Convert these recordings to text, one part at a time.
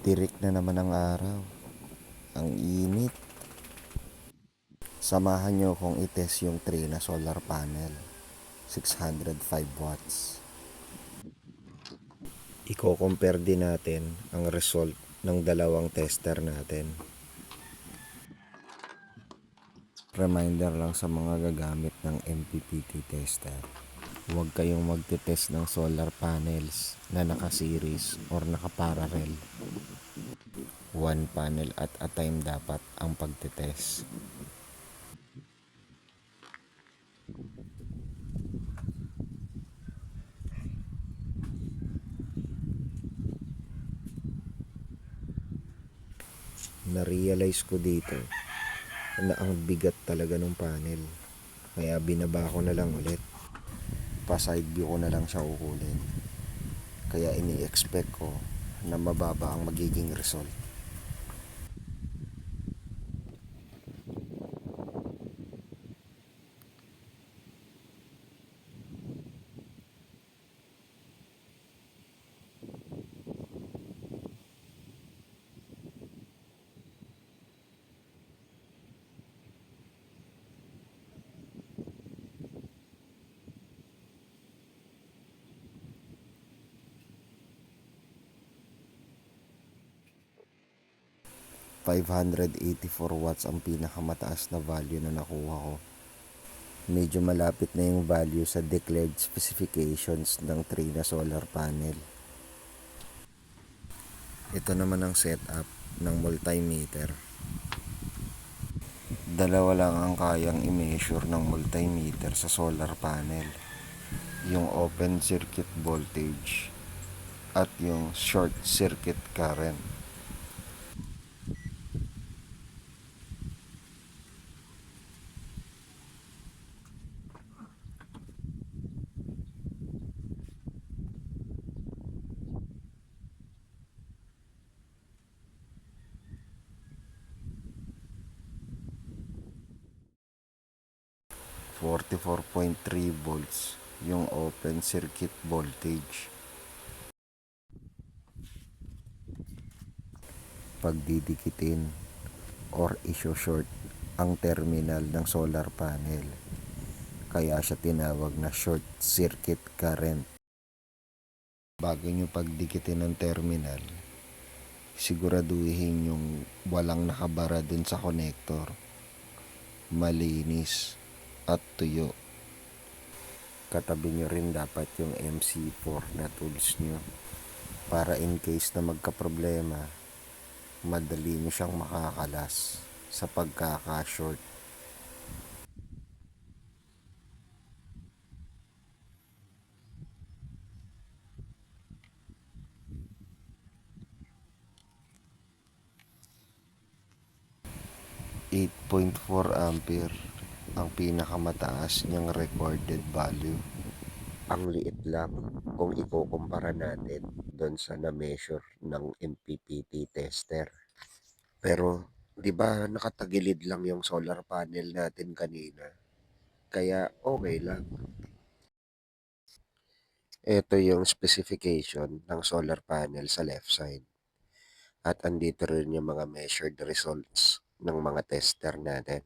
Tirik na naman ang araw. Ang init. Samahan nyo kung itest yung Trina solar panel. 605 watts. Iko-compare din natin ang result ng dalawang tester natin. Reminder lang sa mga gagamit ng MPPT tester. Huwag kayong magte-test ng solar panels na naka-series or naka-parallel. One panel at a time dapat ang pagte-test. Na-realize ko dito na ang bigat talaga ng panel. Kaya binaba ko na lang ulit. Pa-side view ko na lang siya kukulin. Kaya ini-expect ko na mababa ang magiging result. ...584 watts ang pinakamataas na value na nakuha ko. Medyo malapit na yung value sa declared specifications ng Trina solar panel. Ito naman ang setup ng multimeter. Dalawa lang ang kayang i-measure ng multimeter sa solar panel. Yung open circuit voltage at yung short circuit current. .3 volts yung open circuit voltage. Pagdidikitin or iso-short ang terminal ng solar panel. Kaya siya tinawag na short circuit current. Bago nyo pagdikitin ng terminal, siguraduhin yung walang nakabara dun sa connector. Malinis at tuyo. Katabi nyo rin dapat yung MC4 na tools nyo para in case na magka-problema, madali nyo siyang makakalas sa pagkaka-short. .4 ampere ang pinakamataas niyang recorded value. Ang liit lang kung ikukumpara natin doon sa na-measure ng MPPT tester. Pero, di ba nakatagilid lang yung solar panel natin kanina? Kaya okay lang. Ito yung specification ng solar panel sa left side. At andito rin yung mga measured results ng mga tester natin.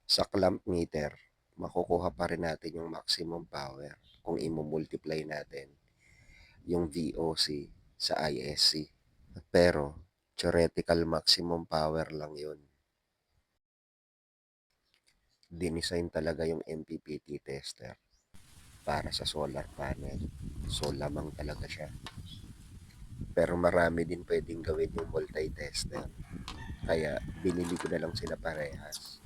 Sa clamp meter, makukuha pa rin natin yung maximum power kung i-multiply natin yung VOC sa ISC. Pero, theoretical maximum power lang yun. Dinesign talaga yung MPPT tester para sa solar panel. So, lamang talaga siya. Pero marami din pwedeng gawin yung multi-tester. Kaya, binili ko na lang sila parehas.